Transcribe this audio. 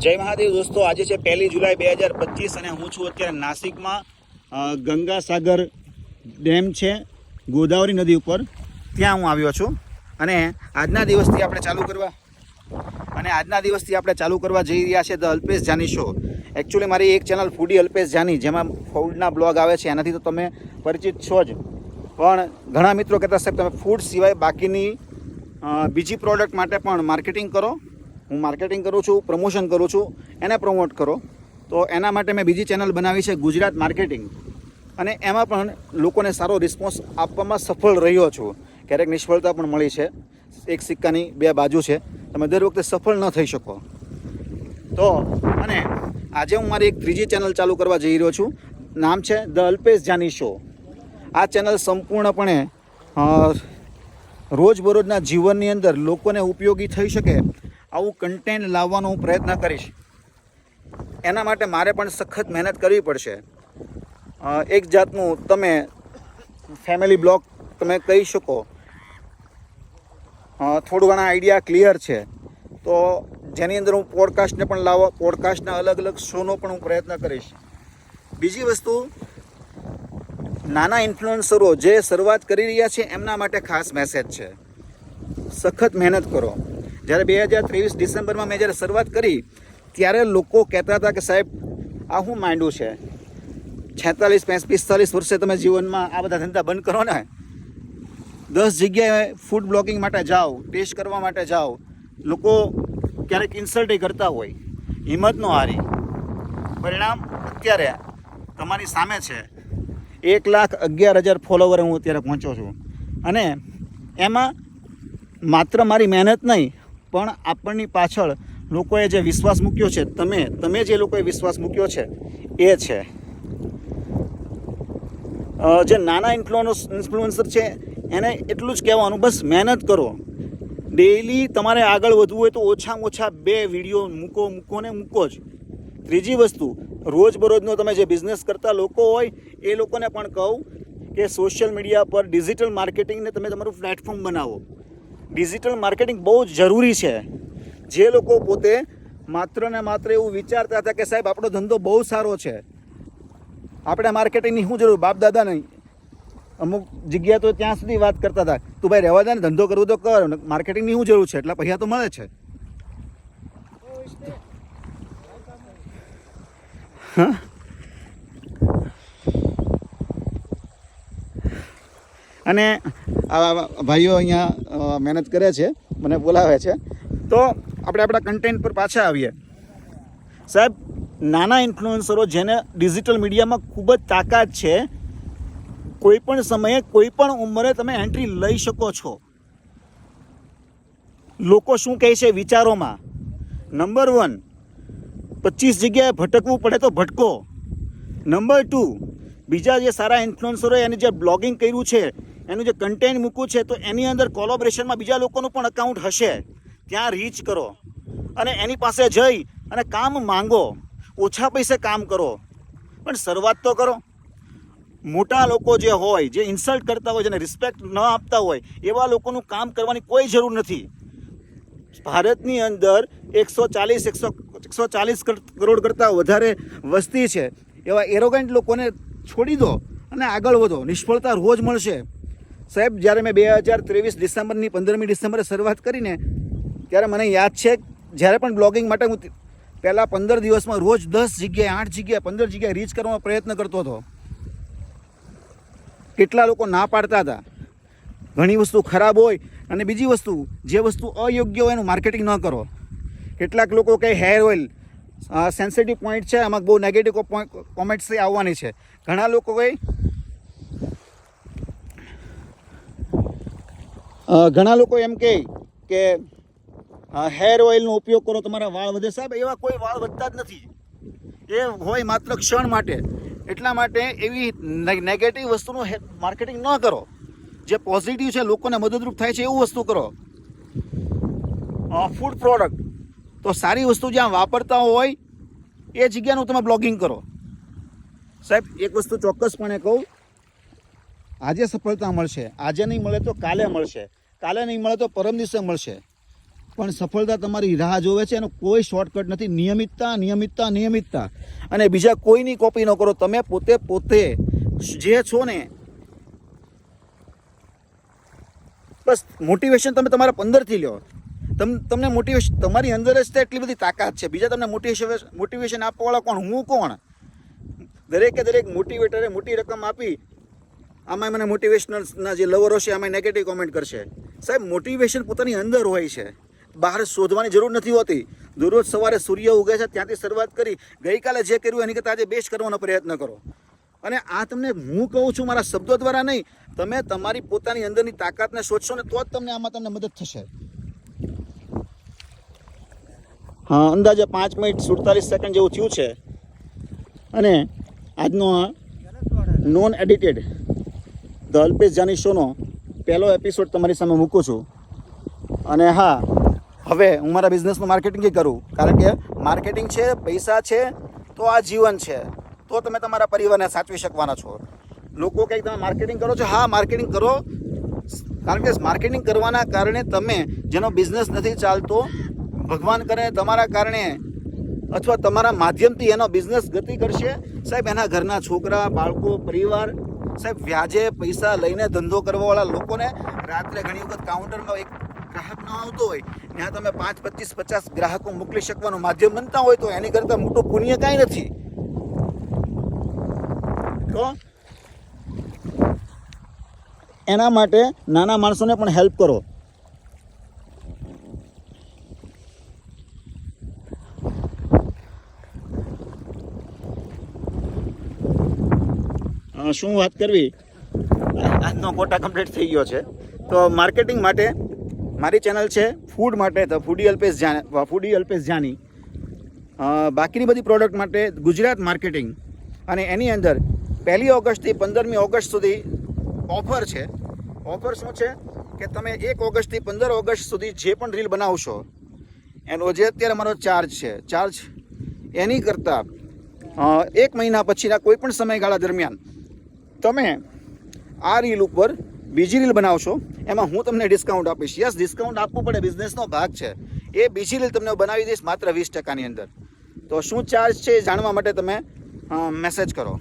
જય મહાદેવ દોસ્તો, આજે છે 1 જુલાઈ 2025 અને હું છું અત્યારે નાસિકમાં. ગંગાસાગર ડેમ છે ગોદાવરી નદી ઉપર, ત્યાં હું આવ્યો છું. અને આજના દિવસથી આપણે ચાલુ કરવા જઈ રહ્યા છે the Alpesh Jani show. Actually મારી એક ચેનલ ફૂડી અલ્પેશ જાની, જેમાં ફૂડના બ્લોગ આવે છે, એનાથી તો તમે પરિચિત છો જ. પણ ઘણા મિત્રો કહેતા સાહેબ તમે ફૂડ સિવાય બાકીની બીજી પ્રોડક્ટ માટે પણ માર્કેટિંગ કરો. હું માર્કેટિંગ કરું છું, પ્રમોશન કરું છું, એને પ્રમોટ કરો. તો એના માટે મેં બીજી ચેનલ બનાવી છે ગુજરાત માર્કેટિંગ, અને એમાં પણ લોકોને સારો રિસ્પોન્સ આપવામાં સફળ રહ્યો છું. ક્યારેક નિષ્ફળતા પણ મળી છે. એક સિક્કાની બે બાજુ છે, તમે દર વખતે સફળ ન થઈ શકો. તો અને આજે હું મારી એક ત્રીજી ચેનલ ચાલુ કરવા જઈ રહ્યો છું. નામ છે ધ અલ્પેશ જાની શો. આ ચેનલ સંપૂર્ણપણે રોજબરોજના જીવનની અંદર લોકોને ઉપયોગી થઈ શકે આવું કન્ટેન્ટ લાવવાનો હું પ્રયત્ન કરીશ. એના માટે મારે પણ સખત મહેનત કરવી પડશે. એક જાતનું તમે ફેમિલી બ્લોગ તમે કહી શકો. થોડું ઘણા આઈડિયા ક્લિયર છે, તો જેની અંદર હું પોડકાસ્ટને પણ પોડકાસ્ટના અલગ અલગ શોનો પણ હું પ્રયત્ન કરીશ. બીજી વસ્તુ, નાના ઇન્ફ્લુએન્સરો જે શરૂઆત કરી રહ્યા છે એમના માટે ખાસ મેસેજ છે. સખત મહેનત કરો. જ્યારે 2023 ડિસેમ્બરમાં મેં જ્યારે શરૂઆત કરી ત્યારે લોકો કહેતા હતા કે સાહેબ આ શું માંડ્યું છે, 46, 45 વર્ષે તમે જીવનમાં આ બધા ધંધા બંધ કરો ને. 10 જગ્યાએ ફૂડ બ્લોગિંગ માટે જાઓ, ટેસ્ટ કરવા માટે જાઓ. લોકો ક્યારેક ઇન્સલ્ટ કરતા હોય, હિંમત ન હારી. પરિણામ અત્યારે તમારી સામે છે. 1,11,000 ફોલોવર હું અત્યારે પહોંચ્યો છું. અને એમાં માત્ર મારી મહેનત નહીં, પણ આપણની પાછળ લોકોએ જે વિશ્વાસ મૂક્યો છે, તમે જે લોકોએ વિશ્વાસ મૂક્યો છે એ છે. જે નાના ઇન્ફ્લુએન્સર છે એને એટલું જ કહેવાનું, બસ મહેનત કરો. ડેઈલી તમારે આગળ વધવું હોય તો ઓછામાં ઓછા 2 વિડીયો મૂકો જ. ત્રીજી વસ્તુ, રોજબરોજનો તમે જે બિઝનેસ કરતા લોકો હોય એ લોકોને પણ કહું કે સોશિયલ મીડિયા પર ડિજિટલ માર્કેટિંગને તમે તમારું પ્લેટફોર્મ બનાવો. ડિજિટલ માર્કેટિંગ બહુ જ જરૂરી છે. જે લોકો પોતે માત્ર ને માત્ર એવું વિચારતા હતા કે સાહેબ આપણો ધંધો બહુ સારો છે, આપણે માર્કેટિંગની શું જરૂર, બાપ દાદા નહીં. અમુક જગ્યા તો ત્યાં સુધી વાત કરતા હતા, તું ભાઈ રહેવા દે ને, ધંધો કરવું તો કર, માર્કેટિંગની શું જરૂર છે, એટલા પૈસા તો મળે છે. હા, અને આ ભાઈઓ અહીંયા મહેનત કરે છે, મને બોલાવે છે. તો આપણે આપણા કન્ટેન્ટ પર પાછા આવીએ. સાહેબ, નાના ઇન્ફ્લુએન્સરો જેને ડિજિટલ મીડિયામાં ખૂબ જ તાકાત છે, કોઈ પણ સમયે કોઈ પણ ઉંમરે તમે એન્ટ્રી લઈ શકો છો. લોકો શું કહે છે વિચારોમાં. નંબર 1, 25 જગ્યાએ ભટકવું પડે તો ભટકો. નંબર 2, બીજા જે સારા ઇન્ફ્લુએન્સરોએ એની જે બ્લોગિંગ કર્યું છે, એનું જે કન્ટેન્ટ મૂક્યું છે, તો એની અંદર કોલોબરેશનમાં બીજા લોકોનું પણ અકાઉન્ટ હશે, ત્યાં રીચ કરો અને એની પાસે જઈ અને કામ માંગો. ઓછા પૈસે કામ કરો, પણ શરૂઆત તો કરો. મોટા લોકો જે હોય, જે ઇન્સલ્ટ કરતા હોય, જેને રિસ્પેક્ટ ન આપતા હોય, એવા લોકોનું કામ કરવાની કોઈ જરૂર નથી. ભારતની અંદર 140 કરોડ કરતાં વધારે વસ્તી છે. એવા એરોગન્ટ લોકોને છોડી દો અને આગળ વધો. નિષ્ફળતા રોજ મળશે. સાહેબ, જ્યારે મેં 2023 ડિસેમ્બરની 15મી ડિસેમ્બરે શરૂઆત કરીને ત્યારે મને યાદ છે, જ્યારે પણ બ્લોગિંગ માટે હું પહેલાં 15 દિવસમાં રોજ 10 જગ્યાએ, 8 જગ્યાએ, 15 જગ્યાએ રીચ કરવાનો પ્રયત્ન કરતો હતો. કેટલા લોકો ના પાડતા હતા. ઘણી વસ્તુ ખરાબ હોય, અને બીજી વસ્તુ, જે વસ્તુ અયોગ્ય હોય એનું માર્કેટિંગ ન કરો. કેટલાક લોકો કહે હેર ઓઇલ સેન્સિટિવ પોઈન્ટ છે, આમાં બહુ નેગેટિવ કોમેન્ટ્સ આવવાની છે. ઘણા લોકો કહે એમ કહે કે હેર ઓઇલનો ઉપયોગ કરો, તમારા વાળ વધે. સાહેબ, એવા કોઈ વાળ વધતા જ નથી. એ હોય માત્ર ક્ષણ માટે. એટલા માટે એવી નેગેટિવ વસ્તુનું માર્કેટિંગ ન કરો. જે પોઝિટિવ છે, લોકોને મદદરૂપ થાય છે, એવું વસ્તુ કરો. ફૂડ પ્રોડક્ટ તો સારી વસ્તુ જ્યાં વાપરતા હોય એ જગ્યાનું તમે બ્લોગિંગ કરો. સાહેબ, એક વસ્તુ ચોક્કસપણે કહું, આજે સફળતા મળશે, આજે નહીં મળે તો કાલે મળશે, કાલે નહીં મળે તો પરમ દિવસે મળશે. પણ સફળતા તમારી રાહ જોવે છે. એનો કોઈ શોર્ટકટ નથી. નિયમિતતા, નિયમિતતા, નિયમિતતા. અને બીજા કોઈની કોપી ન કરો. તમે પોતે જે છો ને, બસ મોટિવેશન તમે તમારા 15થી લો. તમને મોટિવેશન તમારી અંદર જ એટલી બધી તાકાત છે. બીજા તમને મોટિવેશન આપવાવાળા કોણ? હું કોણ? દરેક મોટિવેટરે મોટી રકમ આપી, આમાં મને મોટિવેશનલના જે લવરો છે આમાં નેગેટિવ કોમેન્ટ કરશે. સાહેબ, મોટિવેશન પોતાની અંદર હોય છે, બહાર શોધવાની જરૂર નથી હોતી. દરરોજ સવારે સૂર્ય ઉગે છે ત્યાંથી શરૂઆત કરી, ગઈકાલે જે કર્યું એની કરતાં આજે બેસ્ટ કરવાનો પ્રયત્ન કરો. અને આ તમને હું કહું છું મારા શબ્દો દ્વારા નહીં, તમે તમારી પોતાની અંદરની તાકાતને શોધશો ને તો જ તમને મદદ થશે. હા, અંદાજે 5 મિનિટ 47 સેકન્ડ જેવું થયું છે. અને આજનો આ non edited the Alpesh Jani શોનો પહેલો એપિસોડ તમારી સામે મૂકું છું. અને હા, હવે હું મારા બિઝનેસનું માર્કેટિંગ કરું, કારણ કે માર્કેટિંગ છે, પૈસા છે તો આ જીવન છે, તો તમે તમારા પરિવારને સાચવી શકવાના છો. લોકો કંઈક તમે માર્કેટિંગ કરો છો, હા માર્કેટિંગ કરો, કારણ કે માર્કેટિંગ કરવાના કારણે તમે જેનો બિઝનેસ નથી ચાલતો, ભગવાન કરે તમારા કારણે અથવા તમારા માધ્યમથી એનો બિઝનેસ ગતિ કરશે. સાહેબ, એના ઘરના છોકરા, બાળકો, પરિવાર, સાહેબ વ્યાજે પૈસા લઈને ધંધો કરવાવાળા લોકોને રાત્રે ઘણી વખત કાઉન્ટરમાં એક ગ્રાહક ન આવતો હોય, ત્યાં તમે 5, 25, 50 ગ્રાહકો મોકલી શકવાનું માધ્યમ બનતા હોય તો એની કરતાં મોટું પુણ્ય કાંઈ નથી. તો એના માટે નાના માણસોને પણ હેલ્પ કરો. શું વાત કરવી, આજનો કોટા કમ્પ્લીટ થઈ ગયો છે. તો માર્કેટિંગ માટે મારી ચેનલ છે, ફૂડ માટે તો ફૂડી અલ્પેશ જાની. બાકીની બધી પ્રોડક્ટ માટે ગુજરાત માર્કેટિંગ. અને એની અંદર 1 ઓગસ્ટથી 15મી ઓગસ્ટ સુધી ઓફર છે. ઓફર શું છે કે તમે 1 ઓગસ્ટથી 15 ઓગસ્ટ સુધી જે પણ રીલ બનાવશો એનો જે અત્યારે મારો ચાર્જ એની કરતાં 1 મહિના પછીના કોઈ પણ સમયગાળા દરમિયાન તમે આ રીલ ઉપર બીજી રીલ બનાવશો, એમાં હું તમને ડિસ્કાઉન્ટ આપીશ. યસ, ડિસ્કાઉન્ટ આપવું પડે, બિઝનેસનો ભાગ છે. એ બીજી રીલ તમને બનાવી દઈશ માત્ર 20%ની અંદર. તો શું ચાર્જ છે એ જાણવા માટે તમે મેસેજ કરો.